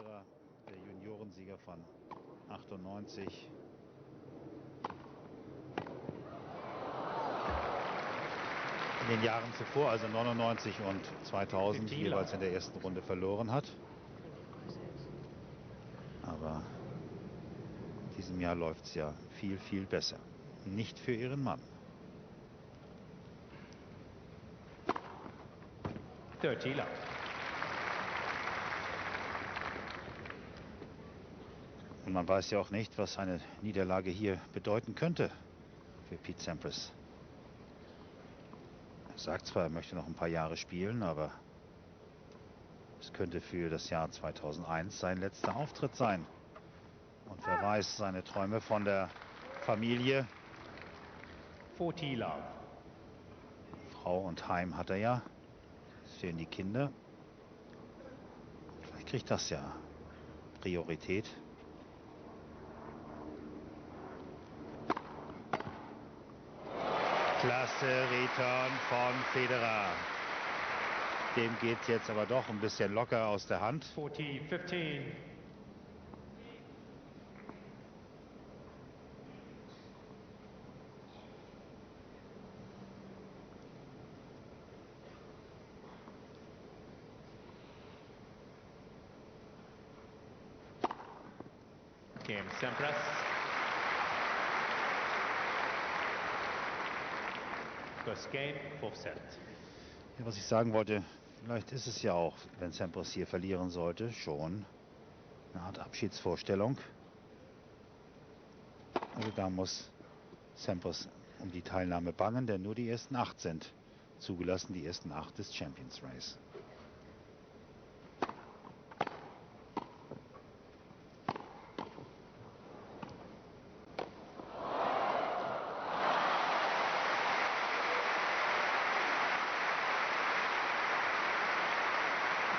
Federer, der Juniorensieger von 98. In den Jahren zuvor, also 99 und 2000, jeweils in der ersten Runde verloren hat. Aber in diesem Jahr läuft es ja viel, viel besser. Nicht für ihren Mann. 30 love. Und man weiß ja auch nicht, was eine Niederlage hier bedeuten könnte für Pete Sampras. Er sagt zwar, er möchte noch ein paar Jahre spielen, aber es könnte für das Jahr 2001 sein letzter Auftritt sein. Und wer weiß, seine Träume von der Familie. 40 love. Frau und Heim hat er ja. Es fehlen die Kinder. Vielleicht kriegt das ja Priorität. Klasse Return von Federer. Dem geht es jetzt aber doch ein bisschen locker aus der Hand. 40, 15. Game Sampras. First game, fourth set. Ja, was ich sagen wollte, vielleicht ist es ja auch, wenn Sampras hier verlieren sollte, schon eine Art Abschiedsvorstellung. Also da muss Sampras um die Teilnahme bangen, denn nur die ersten 8 sind zugelassen, die ersten 8 des Champions Race.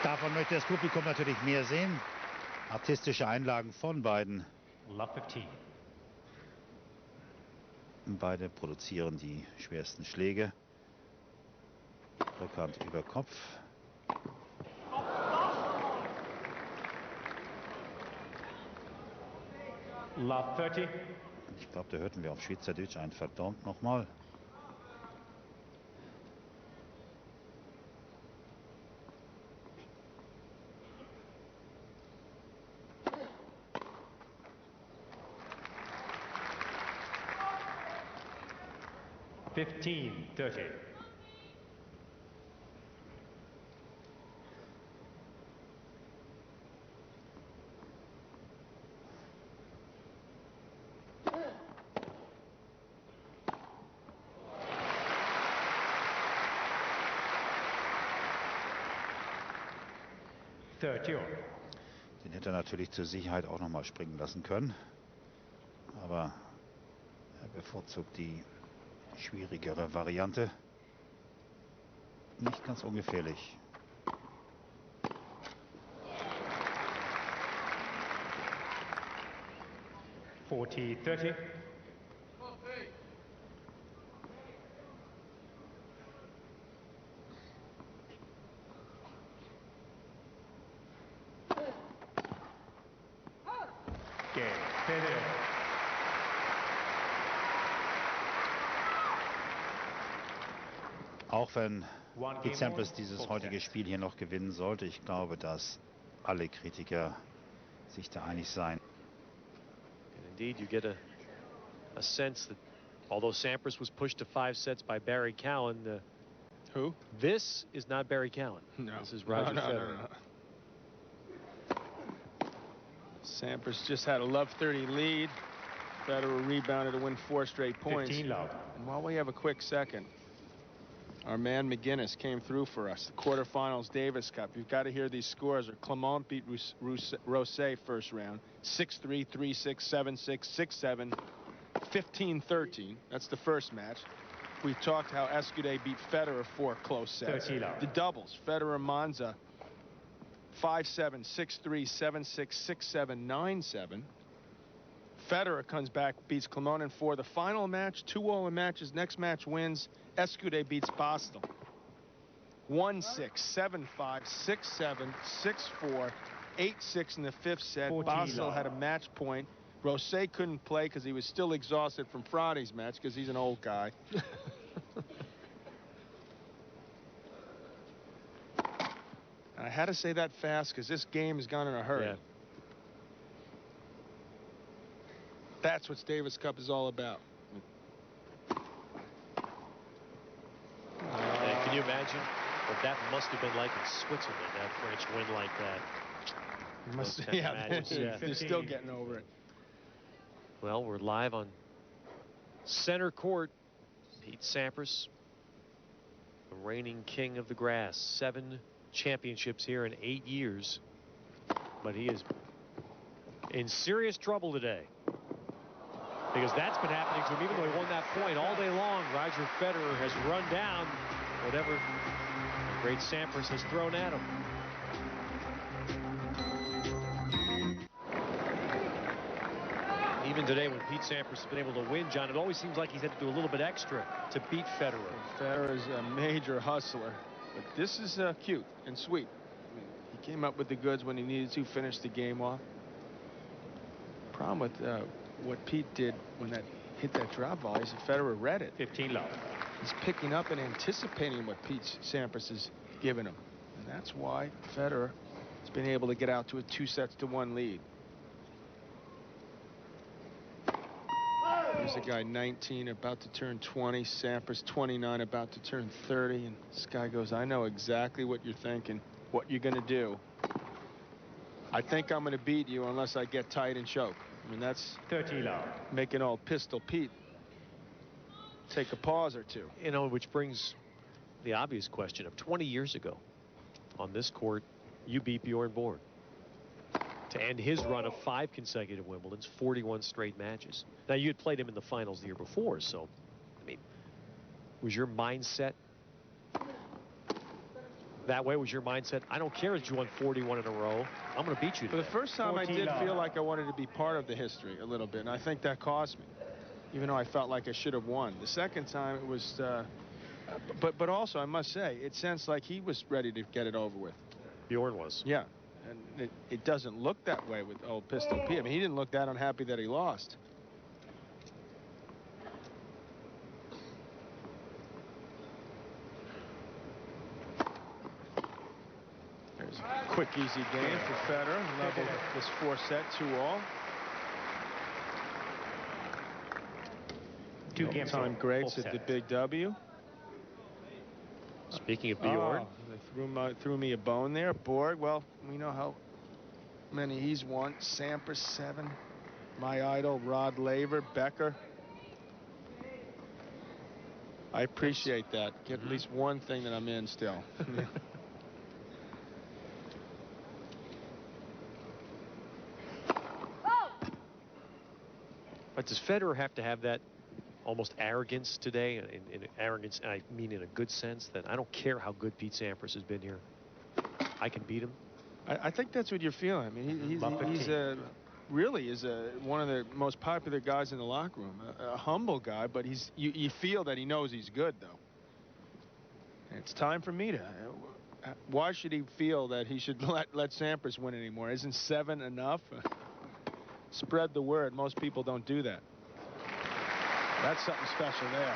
Davon möchte das Publikum natürlich mehr sehen. Artistische Einlagen von beiden. Love 15. Beide produzieren die schwersten Schläge. Rückhand über Kopf. Love 30. Ich glaube, da hörten wir auf Schweizerdeutsch ein verdammt nochmal. Fifteen, 30. Den hätte er natürlich zur Sicherheit auch noch mal springen lassen können. Aber er bevorzugt die schwierigere Variante. Nicht ganz ungefährlich. Forty, 30. Game, Federer. Auch wenn Pete Sampras dieses heutige Spiel hier noch gewinnen sollte, ich glaube, dass alle Kritiker sich da einig sein. And indeed, you get a sense that although Sampras was pushed to 5 sets by Barry Cowan, who? This is not Barry Cowan. No. This is Roger Federer. No. Sampras just had a love 30 lead. Federer rebounded to win 4 straight points. 15 love. And while we have a quick second, our man McGuinness came through for us. The quarterfinals Davis Cup. You've got to hear these scores. Clement beat Rosé first round. 6-3, 3-6, 7-6, 6-7, 15-13. That's the first match. We talked how Escudé beat Federer 4 close sets. 30 love. The doubles, Federer Monza, 5-7, 6-3, 7-6, 6-7, 9-7. Federer comes back, beats Clement in 4. The final match, 2 all in matches. Next match wins. Escudé beats Boston. 1-6, 7-5, 6-7, 6-4, 8-6 in the 5th set. 14 Basel love. had a match point. Rosé couldn't play because he was still exhausted from Friday's match because he's an old guy. I had to say that fast because this game has gone in a hurry. Yeah. That's what Davis Cup is all about. And can you imagine what that must have been like in Switzerland, that French win like that? Must, Those kind of yeah, matches, yeah. they're still getting over it. Well, we're live on center court. Pete Sampras, the reigning king of the grass. 7 championships here in 8 years. But he is in serious trouble today, because that's been happening to him. Even though he won that point all day long, Roger Federer has run down whatever the great Sampras has thrown at him. Even today, when Pete Sampras has been able to win, John, it always seems like he's had to do a little bit extra to beat Federer. Federer is a major hustler, but this is cute and sweet. I mean, he came up with the goods when he needed to finish the game off. Problem with what Pete did when that hit that drop volley is that Federer read it. 15 love. He's picking up and anticipating what Pete Sampras is giving him, and that's why Federer has been able to get out to a 2-1 lead. There's a guy 19 about to turn 20, Sampras 29 about to turn 30, and this guy goes, I know exactly what you're thinking, what you're going to do. I think I'm going to beat you unless I get tight and choke. I mean, that's 30 love. making old Pistol Pete take a pause or two. You know, which brings the obvious question of 20 years ago on this court, you beat Bjorn Borg to end his run of 5 consecutive Wimbledons, 41 straight matches. Now, you had played him in the finals the year before, so, I mean, was your mindset that way? Was your mindset, I don't care that you won 41 in a row, I'm going to beat you today? For the first time, I did feel like I wanted to be part of the history a little bit, and I think that cost me, even though I felt like I should have won. The second time, it was, but also, I must say, it sounds like he was ready to get it over with. Bjorn was. Yeah. And it doesn't look that way with old Pistol P. I mean, he didn't look that unhappy that he lost. There's a quick, easy game for Federer. Level this 4-set 2-all. 2 games. Time greats at the Big W. Speaking of Bjorn. They threw me a bone there. Borg, well, we know how many he's won. Sampras 7. My idol, Rod Laver, Becker. I appreciate that. Get at least one thing that I'm in still. But does Federer have to have that almost arrogance today? In arrogance, and I mean in a good sense, that I don't care how good Pete Sampras has been here, I can beat him. I think that's what you're feeling. I mean, he's really is one of the most popular guys in the locker room. A humble guy, but you feel that he knows he's good, though. And it's time for me to. Why should he feel that he should let Sampras win anymore? Isn't 7 enough? Spread the word. Most people don't do that. That's something special there.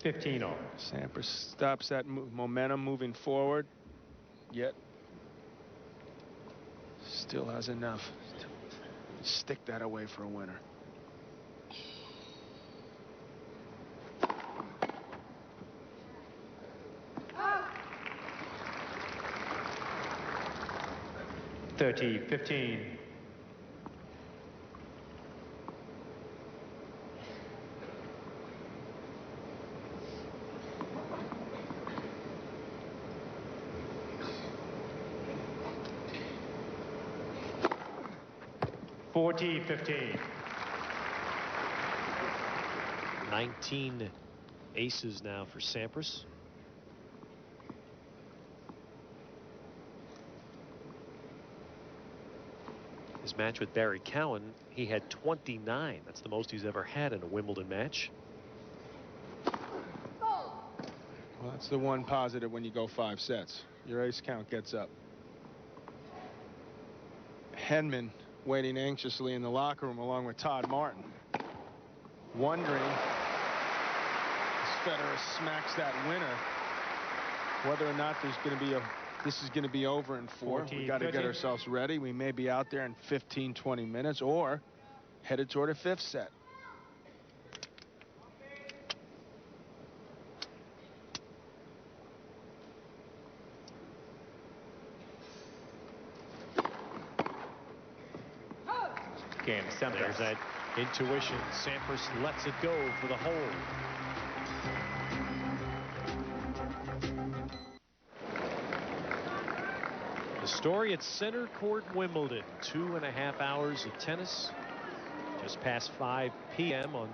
15 all. Sampras stops that momentum moving forward, yet still has enough to stick that away for a winner. $30, 15. $40, 15. 19 aces now for Sampras. His match with Barry Cowan, he had 29. That's the most he's ever had in a Wimbledon match. Well, that's the one positive when you go 5 sets. Your ace count gets up. Henman waiting anxiously in the locker room along with Todd Martin, wondering as Federer smacks that winner whether or not this is going to be over in 4. We got to get ourselves ready. We may be out there in 15-20 minutes or headed toward a 5th set. Game, Sampras. There's that intuition. Sampras lets it go for the hold. The story at Center Court, Wimbledon. 2.5 hours of tennis. Just past 5 p.m. on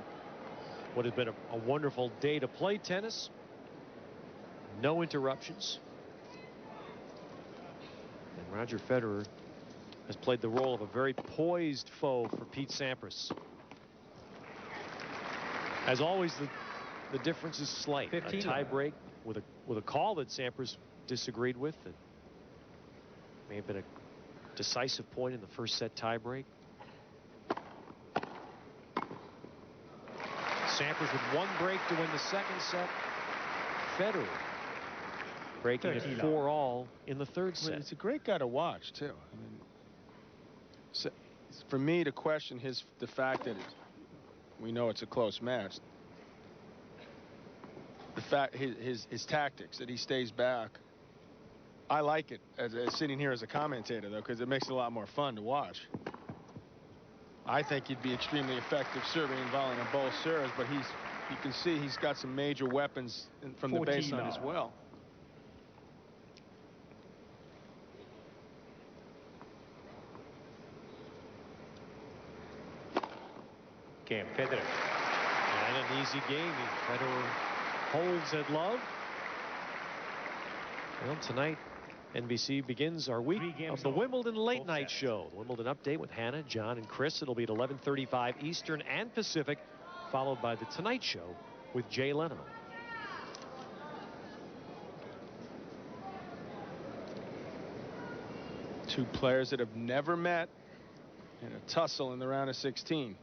what has been a wonderful day to play tennis. No interruptions. And Roger Federer has played the role of a very poised foe for Pete Sampras. As always, the difference is slight. 15. A tie break with a call that Sampras disagreed with. That may have been a decisive point in the first set tie break. Sampras with 1 break to win the second set. Federer breaking it 4-all in the third set. It's a great guy to watch too. I mean, so for me to question the fact that we know it's a close match, the fact his tactics, that he stays back, I like it as sitting here as a commentator though, because it makes it a lot more fun to watch. I think he'd be extremely effective serving and volleying on both serves, but you can see he's got some major weapons from the baseline as well. Game, Federer. And an easy game. Federer holds at love. Well, tonight, NBC begins our week of the Wimbledon Late Night Show. The Wimbledon Update with Hannah, John, and Chris. It'll be at 11:35 Eastern and Pacific, followed by the Tonight Show with Jay Leno. Two players that have never met in a tussle in the round of 16.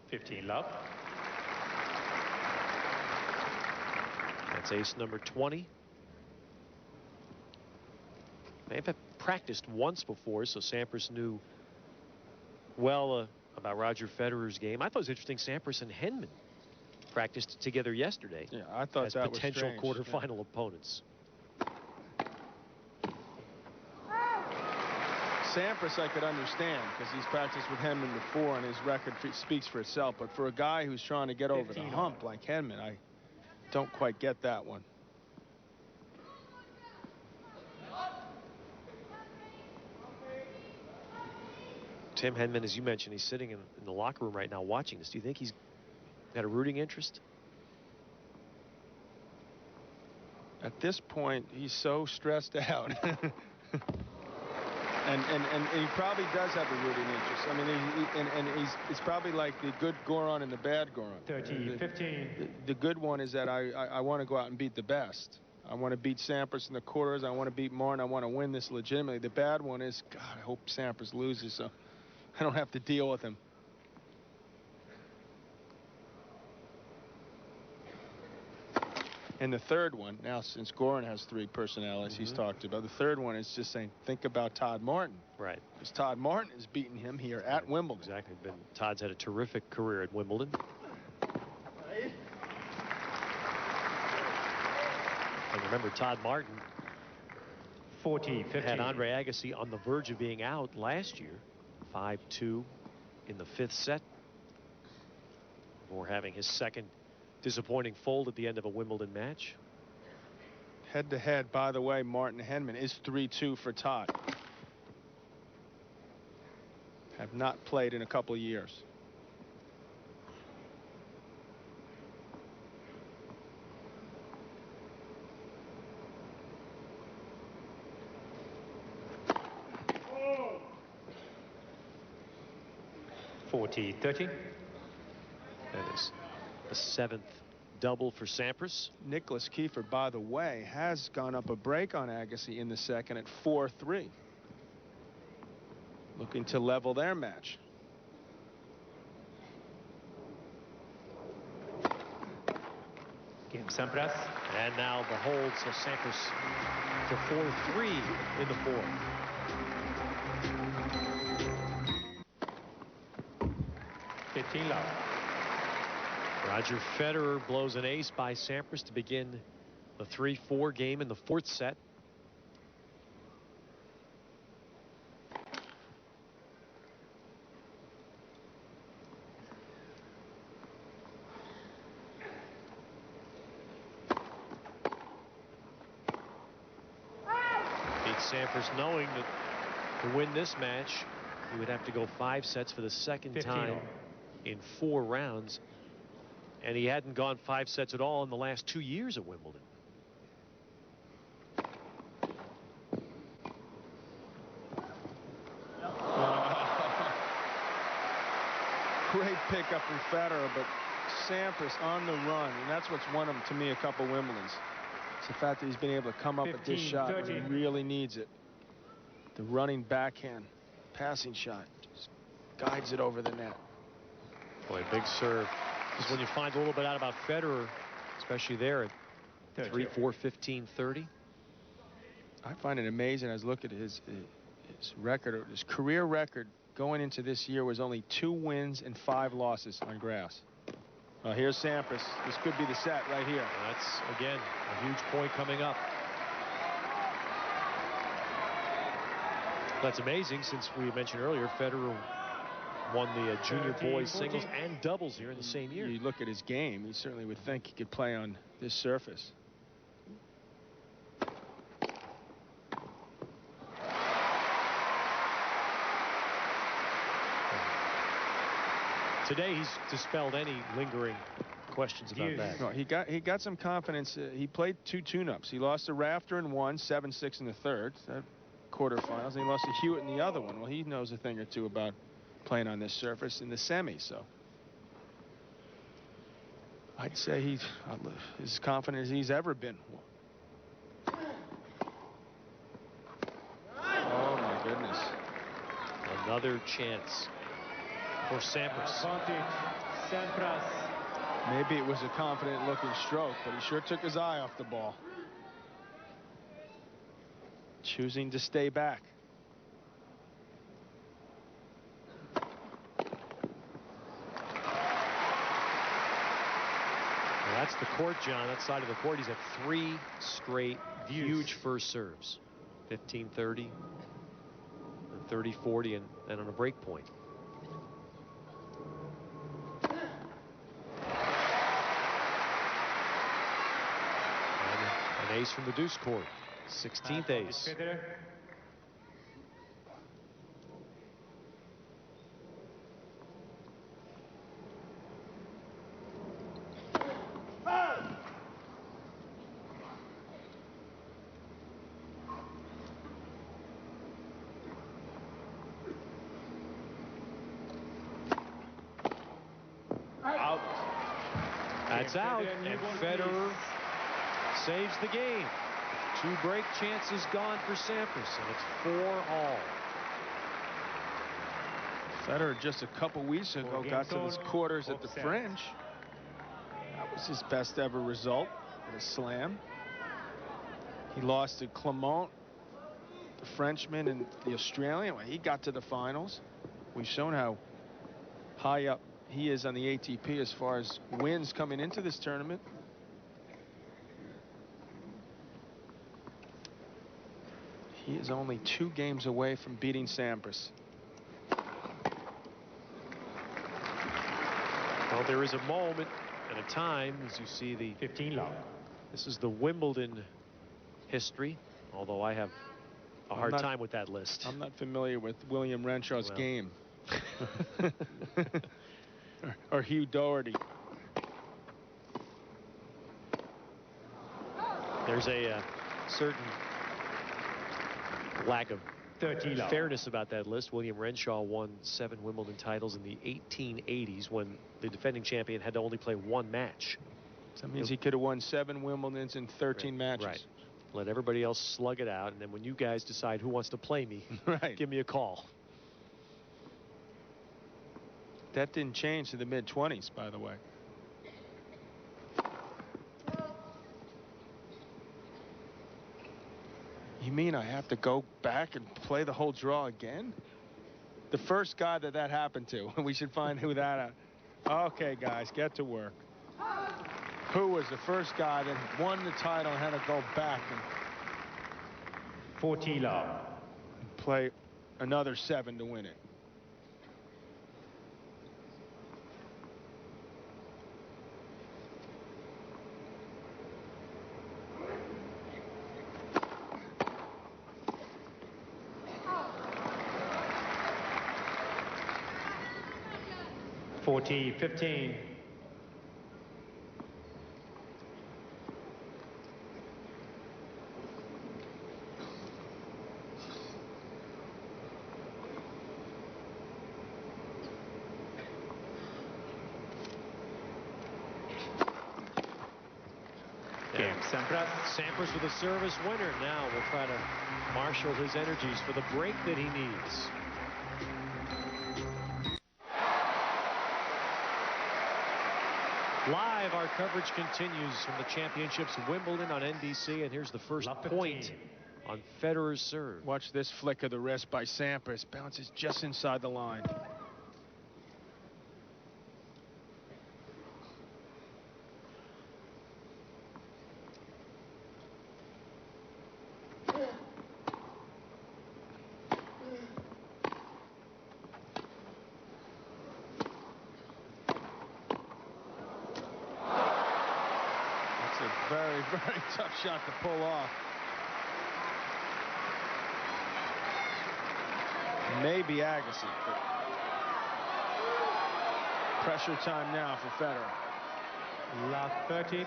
15 love. That's ace number 20. They've practiced once before, so Sampras knew well about Roger Federer's game. I thought it was interesting Sampras and Henman practiced together yesterday. Yeah, I thought as that was potential strange. quarterfinal opponents. Sampras I could understand because he's practiced with Henman before and his record speaks for itself. But for a guy who's trying to get over the hump like Henman, I don't quite get that one. Tim Henman, as you mentioned, he's sitting in the locker room right now watching this. Do you think he's got a rooting interest? At this point, he's so stressed out. And he probably does have a rooting interest. I mean, it's probably like the good Goron and the bad Goron. 13-15. The good one is that I want to go out and beat the best. I want to beat Sampras in the quarters. I want to beat Martin. I want to win this legitimately. The bad one is, God, I hope Sampras loses so I don't have to deal with him. And the third one, now since Goran has 3 personalities he's talked about, the third one is just saying, think about Todd Martin. Right. Because Todd Martin is beating him here at Wimbledon. Exactly. Todd's had a terrific career at Wimbledon. And remember, Todd Martin 40-15. had Andre Agassi on the verge of being out last year. 5-2 in the 5th set. Before having his second disappointing fold at the end of a Wimbledon match. Head-to-head, by the way, Martin Henman is 3-2 for Todd. Have not played in a couple of years. Oh. 40-30. That is the 7th double for Sampras. Nicholas Kiefer, by the way, has gone up a break on Agassi in the second at 4-3. Looking to level their match. Game Sampras. And now the hold, so Sampras to 4-3 in the fourth. Love. Roger Federer blows an ace by Sampras to begin the 3-4 game in the fourth set. Beat Sampras knowing that to win this match, he would have to go 5 sets for the second time in 4 rounds. And he hadn't gone 5 sets at all in the last 2 years at Wimbledon. Great pickup from Federer, but Sampras on the run, and that's what's won him, to me, a couple Wimbledons. It's the fact that he's been able to come up with this shot when he really needs it. The running backhand passing shot just guides it over the net. Boy, big serve. Just when you find a little bit out about Federer, especially there at 3-4, 15-30. I find it amazing. I was looking at his record, his career record going into this year was only 2 wins and 5 losses on grass. Here's Sampras. This could be the set right here. That's, again, a huge point coming up. That's amazing, since we mentioned earlier, Federer won the junior boys singles and doubles here in the same year. You look at his game, you certainly would think he could play on this surface. Today he's dispelled any lingering questions about that. No, he got some confidence. He played 2 tune-ups. He lost to Rafter in one, 7-6 in the third, quarterfinals, and he lost to Hewitt in the other one. Well, he knows a thing or two about playing on this surface in the semi, so I'd say he's as confident as he's ever been. Oh my goodness. Another chance for Sampras. Maybe it was a confident looking stroke, but he sure took his eye off the ball. Choosing to stay back. That's the court, John. That side of the court. He's at 3 straight huge first serves. 15-30, 30-40, and on a break point. And an ace from the deuce court. 16th ace. That's out, and Federer saves the game. 2 break chances gone for Sampras, and it's 4-all. Federer just a couple weeks ago got to the quarters at the French. That was his best ever result in a slam. He lost to Clement, the Frenchman, and the Australian. When he got to the finals, we've shown how high up he is on the ATP as far as wins coming into this tournament. He is only 2 games away from beating Sampras. Well, there is a moment and a time, as you see the 15 love. This is the Wimbledon history, although I have a hard time with that list. I'm not familiar with William Renshaw's game. or Hugh Doherty. There's a certain lack of fairness about that list. William Renshaw won 7 Wimbledon titles in the 1880s when the defending champion had to only play 1 match. That means he could have won 7 Wimbledons in 13 matches. Right. Let everybody else slug it out, and then when you guys decide who wants to play me, right, give me a call. That didn't change to the mid-20s, by the way. You mean I have to go back and play the whole draw again? The first guy that happened to. We should find who that. Okay, guys, get to work. Who was the first guy that won the title and had to go back and 40 love. play another 7 to win it? Forty 15. Sampras with a service winner. Now we'll try to marshal his energies for the break that he needs. Live, our coverage continues from the championships Wimbledon on NBC, and here's the first point on Federer's serve. Watch this flick of the wrist by Sampras. Bounces just inside the line. Very tough shot to pull off. Maybe Agassi, but pressure time now for Federer. Last 30.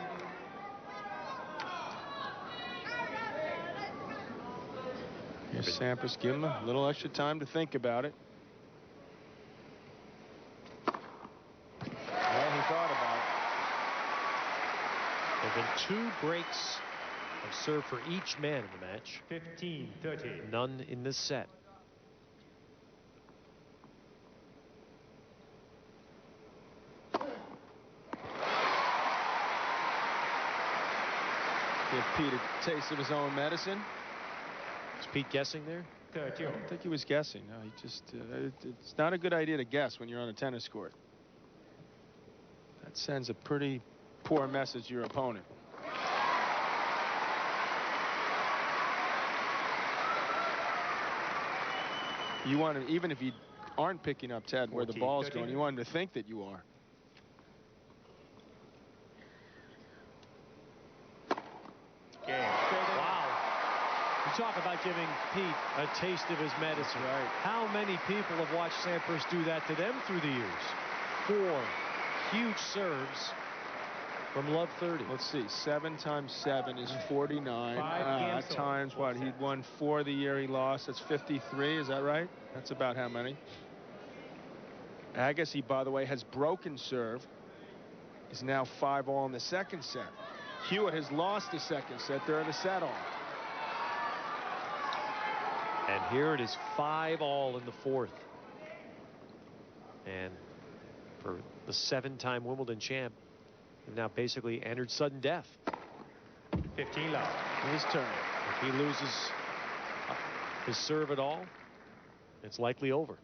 Here's Sampras, give him a little extra time to think about it. Well, he thought about it. There have been 2 breaks of serve for each man in the match. 15-30. None in this set. Give Pete a taste of his own medicine. Is Pete guessing there? 30. I don't think he was guessing. No, he just, it's not a good idea to guess when you're on a tennis court. That sends a pretty poor message to your opponent. You want to, even if you aren't picking up, Ted, where the ball's going, you want him to think that you are. Wow. You talk about giving Pete a taste of his medicine. Right. How many people have watched Sampras do that to them through the years? 4 huge serves from Love 30. Let's see, 7 times 7 is 49. 5 times what? He'd won 4 the year he lost. That's 53. Is that right? That's about how many. Agassi, by the way, has broken serve. Is now 5-all in the second set. Hewitt has lost the second set. They're in a set-all. And here it is 5-all in the 4th. And for the 7-time Wimbledon champ, we've now basically entered sudden death. 15 love. His turn. If he loses his serve at all, it's likely over.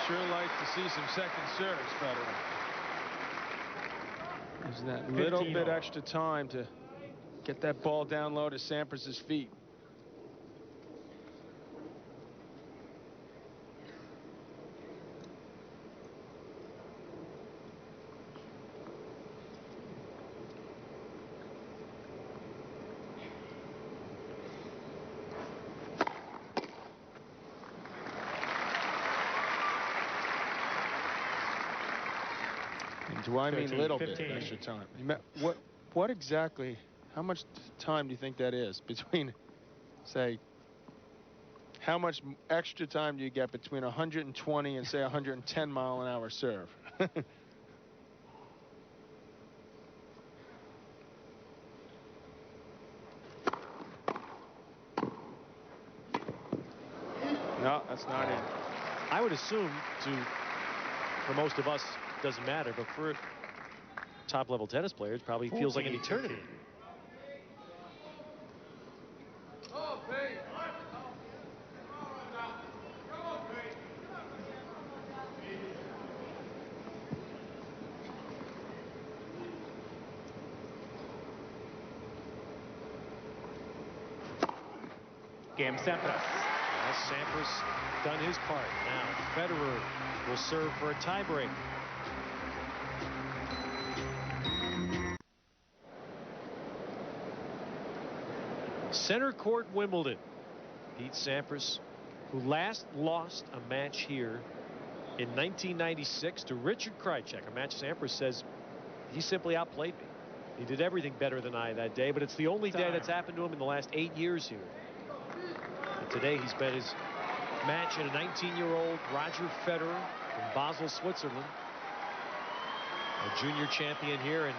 Sure like to see some second serves, Federer. There's that little bit extra time to get that ball down low to Sampras' feet. Do I mean 13, little bit 15. extra time? What exactly, how much time do you think that is between, say, how much extra time do you get between 120 and say 110 mile an hour serve? No, that's not it. I would assume for most of us, doesn't matter, but for top level tennis players, probably feels like an eternity. Game Sampras. Well, Sampras done his part. Now Federer will serve for a tiebreak. Center court Wimbledon. Pete Sampras, who last lost a match here in 1996 to Richard Krajicek, a match Sampras says he simply outplayed me. He did everything better than I that day, but it's the only day that's happened to him in the last 8 years here. And today he's bet his match at a 19-year-old Roger Federer from Basel, Switzerland, a junior champion here, and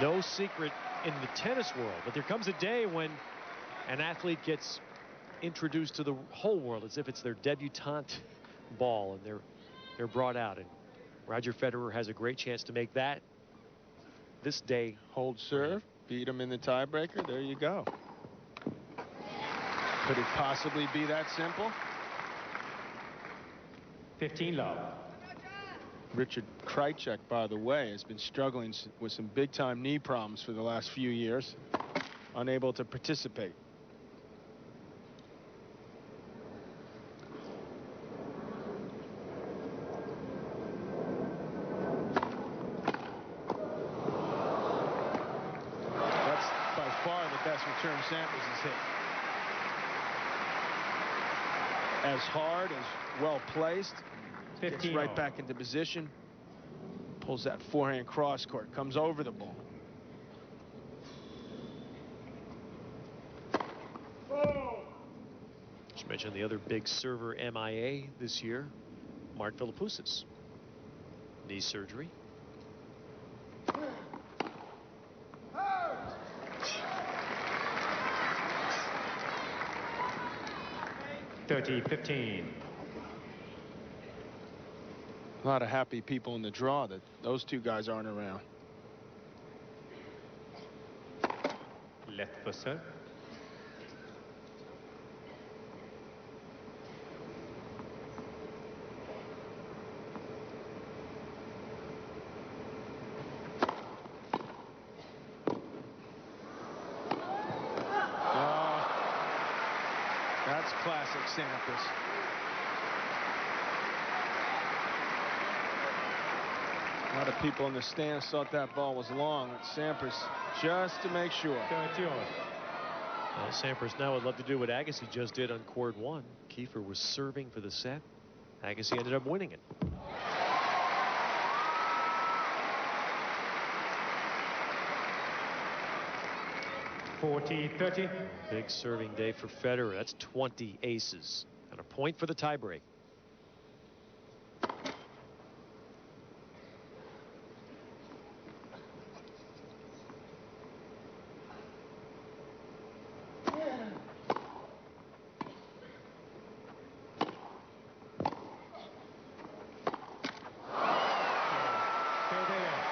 no secret in the tennis world, but there comes a day when an athlete gets introduced to the whole world as if it's their debutante ball, and they're brought out, and Roger Federer has a great chance to make that this day. Hold serve, beat him in the tiebreaker. There you go. Could it possibly be that simple? 15 love. Richard Krajicek, by the way, has been struggling with some big-time knee problems for the last few years, unable to participate. That's by far the best return Sampras has hit. As hard, as well placed. Gets right back into position. Pulls that forehand cross court. Comes over the ball. Just mentioned the other big server MIA this year, Mark Philippoussis. Knee surgery. $30-15. A lot of happy people in the draw that those two guys aren't around. Left for serve. That's classic Sampras. A lot of people in the stands thought that ball was long. It's Sampras just to make sure. Well, Sampras now would love to do what Agassi just did on court 1. Kiefer was serving for the set. Agassi ended up winning it. $40-30. Big serving day for Federer. That's 20 aces. And a point for the tiebreak.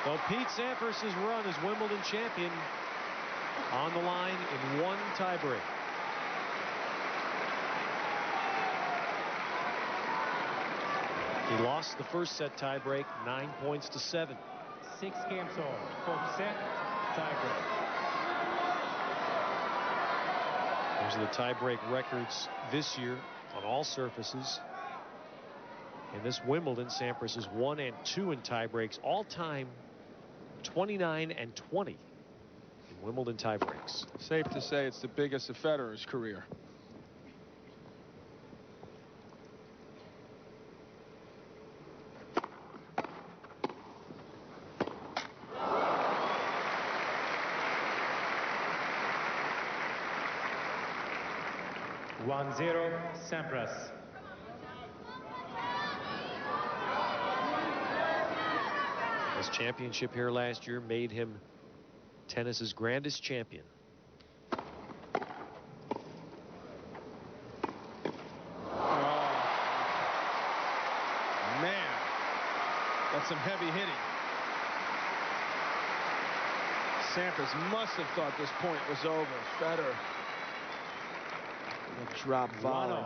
Well, Pete Sampras' run as Wimbledon champion on the line in one tiebreak. He lost the first set tiebreak 9 points to 7. 6 games all. Fourth set, tiebreak. Those are the tiebreak records this year on all surfaces. In this Wimbledon, Sampras is 1 and 2 in tiebreaks, all time 29 and 20 in Wimbledon tiebreaks. Safe to say it's the biggest of Federer's career. 1-0, Sampras. His championship here last year made him tennis's grandest champion. Man, that's some heavy hitting. Sampras must have thought this point was over. Federer. A drop volley.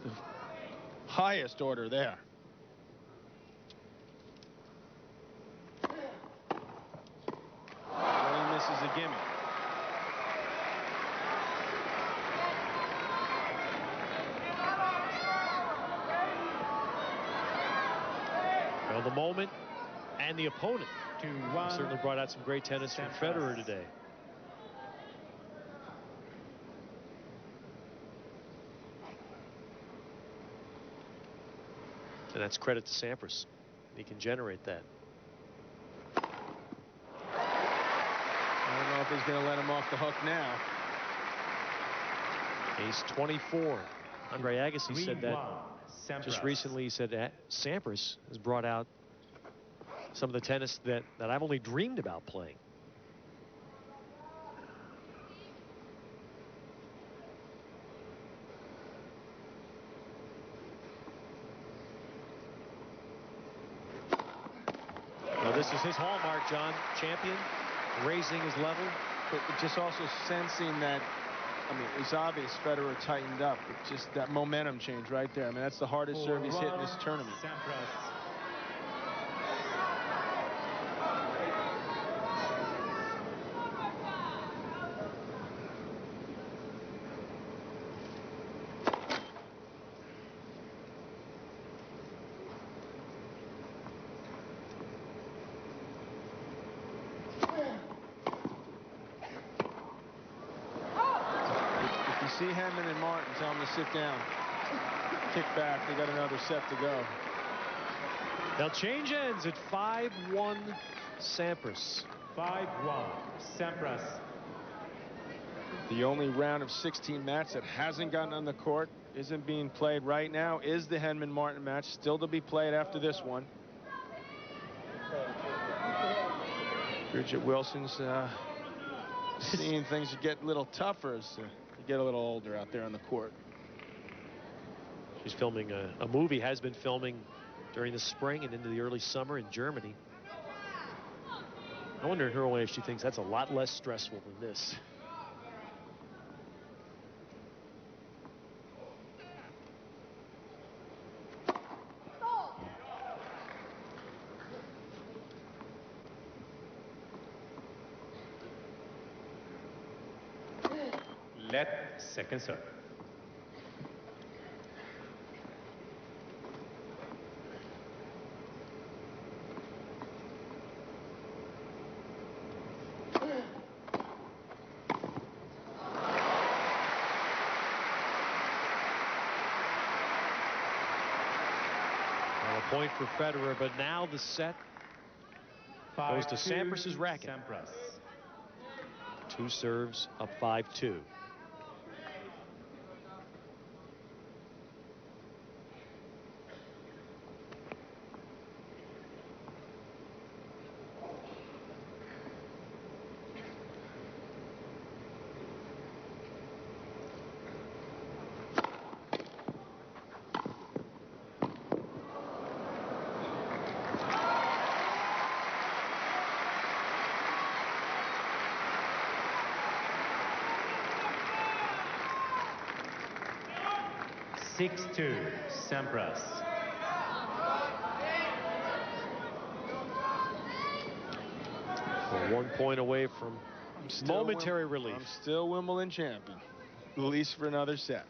The highest order there. And he misses a gimme. Well, the moment and the opponent 2-1. certainly brought out some great tennis from Federer today. And that's credit to Sampras. He can generate that. I don't know if he's going to let him off the hook now. Ace 24. Andre Agassi said that just Sampras. recently. He said that Sampras has brought out some of the tennis that I've only dreamed about playing. Well, this is his hallmark, John. Champion, raising his level. But just also sensing that, I mean, it's obvious Federer tightened up, but just that momentum change right there. I mean, that's the hardest serve he's hit in this tournament. Sampras. See Henman and Martin, tell them to sit down. Kick back. They got another set to go. They'll change ends at 5-1 Sampras. 5-1, Sampras. The only round of 16 match that hasn't gotten on the court, isn't being played right now, is the Henman-Martin match, still to be played after this one. Bridget Wilson's seeing things get a little tougher as you get a little older out there on the court. She's filming a movie, has been filming during the spring and into the early summer in Germany. I wonder in her way if she thinks that's a lot less stressful than this. Let second serve. A point for Federer, but now the set goes to Sampras's racket. Sampras. Two serves up 5-2. Six-2, Sampras. We're 1 point away from momentary relief. I'm still Wimbledon champion, at least for another set.